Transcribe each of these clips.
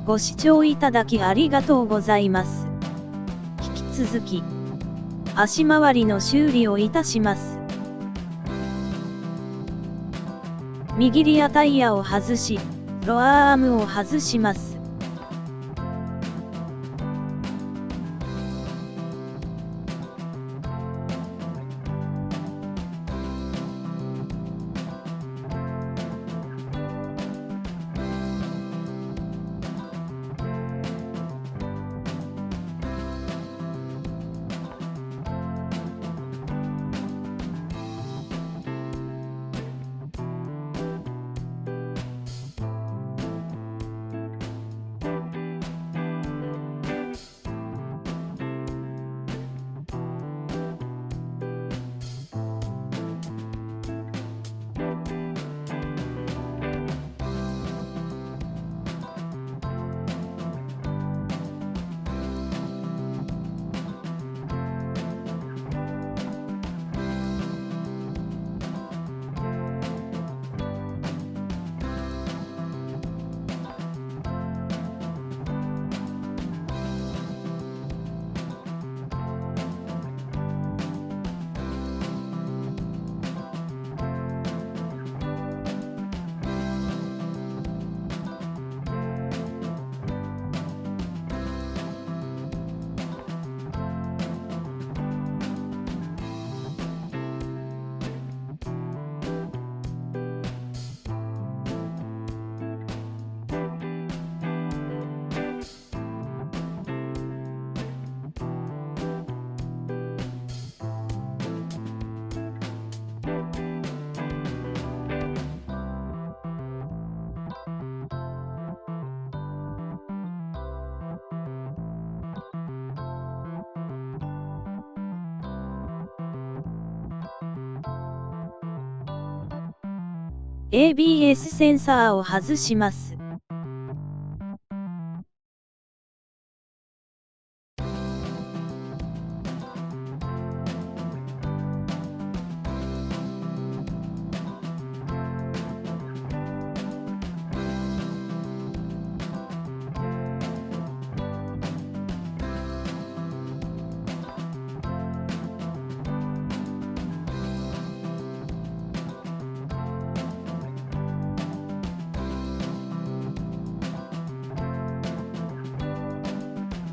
ご視聴いただきありがとうございます。引き続き、足回りの修理をいたします。右リアタイヤを外し、ロアアームを外します。ABS センサーを外します。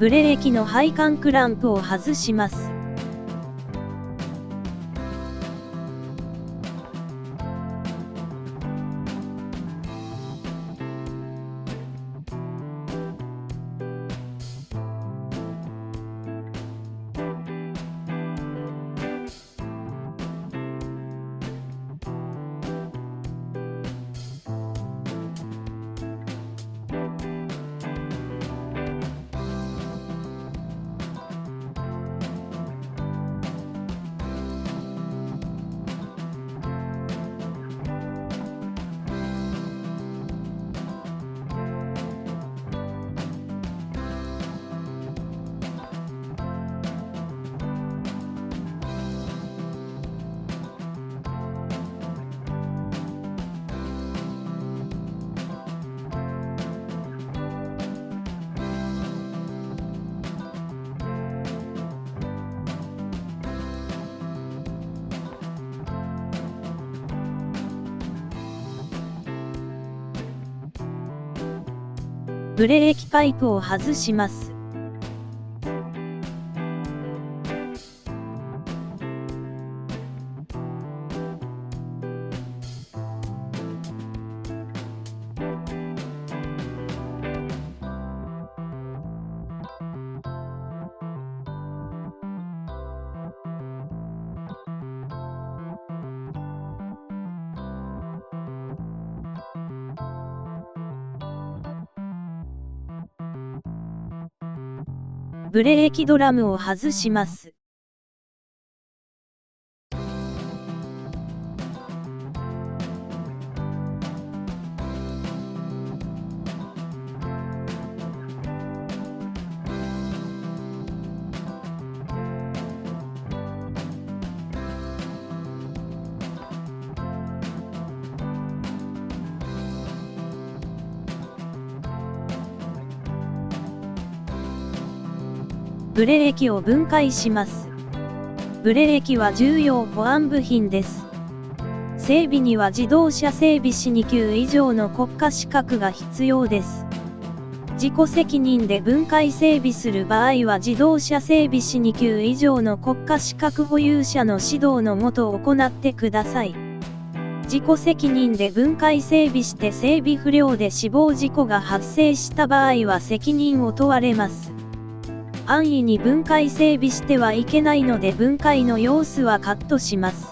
ブレーキの配管クランプを外します。ブレーキパイプを外します。ブレーキドラムを外します。ブレーキを分解します。ブレーキは重要保安部品です。整備には自動車整備士2級以上の国家資格が必要です。自己責任で分解整備する場合は自動車整備士2級以上の国家資格保有者の指導のもと行ってください。自己責任で分解整備して整備不良で死亡事故が発生した場合は責任を問われます。安易に分解整備してはいけないので分解の様子はカットします。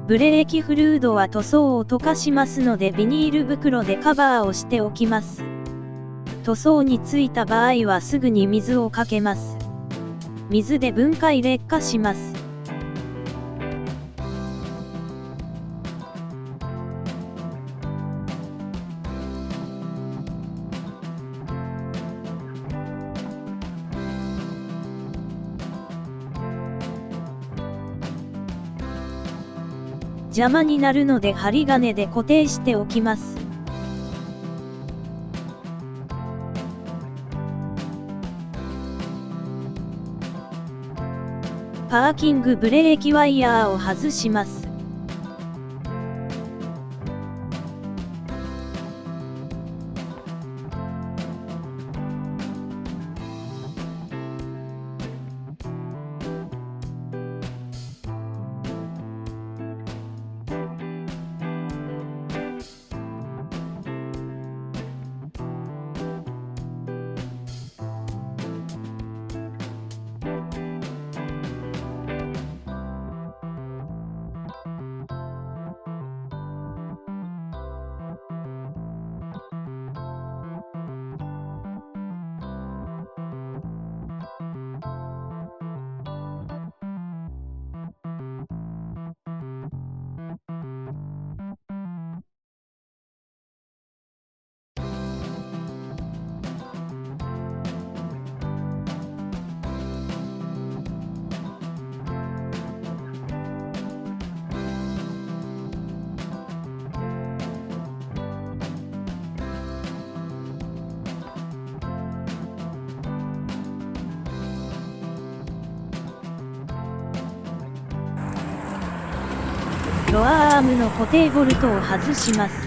ブレーキフルードは塗装を溶かしますのでビニール袋でカバーをしておきます。塗装についた場合はすぐに水をかけます。水で分解劣化します。邪魔になるので針金で固定しておきます。パーキングブレーキワイヤーを外します。ロアアームの固定ボルトを外します。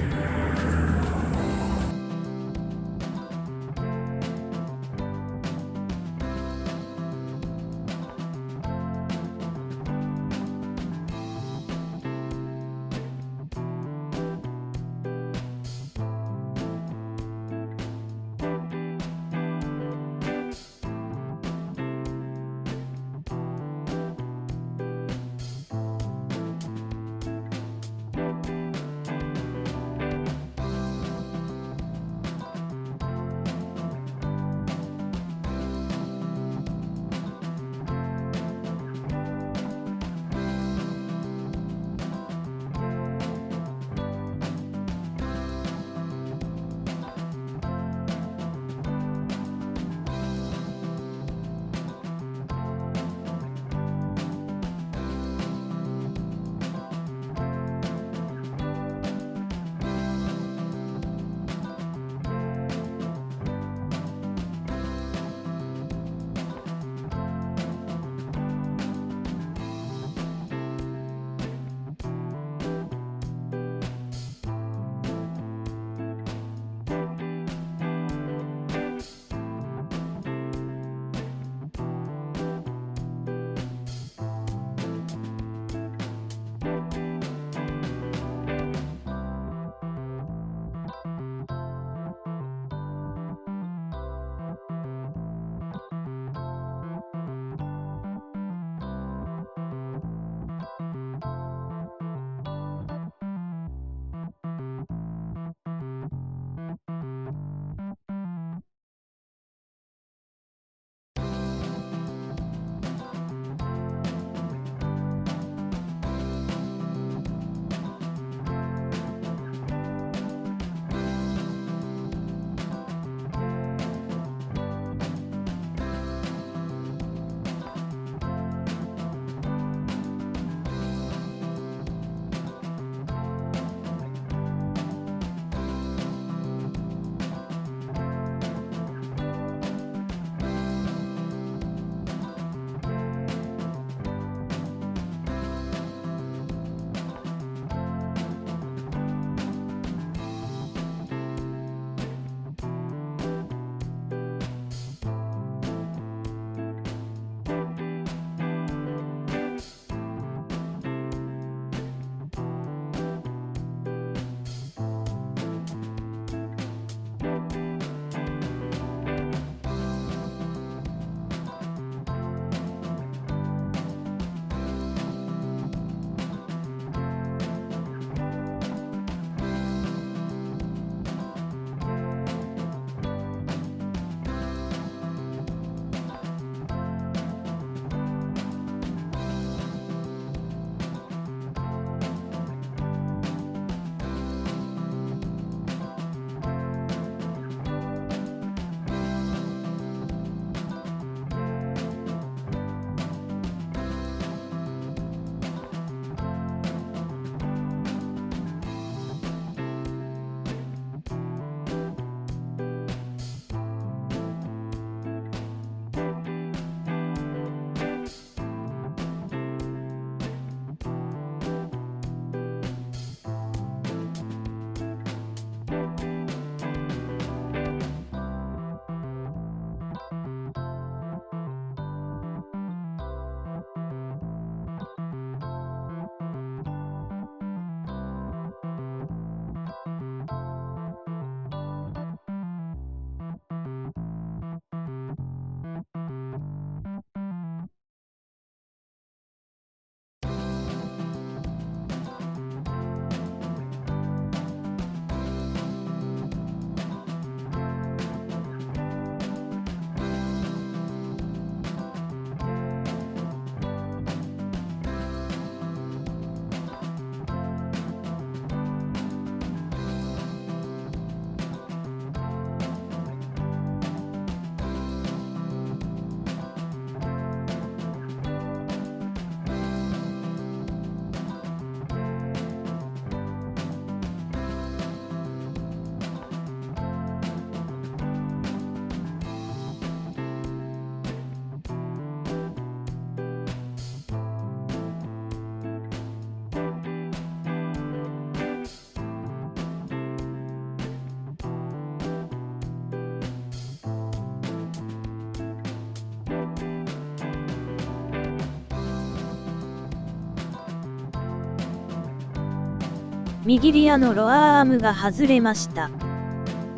右リアのロアアームが外れました。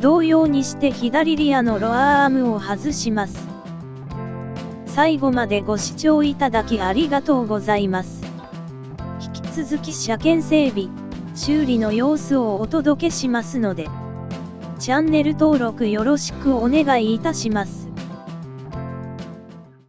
同様にして左リアのロアアームを外します。最後までご視聴いただきありがとうございます。引き続き車検整備、修理の様子をお届けしますので、チャンネル登録よろしくお願いいたします。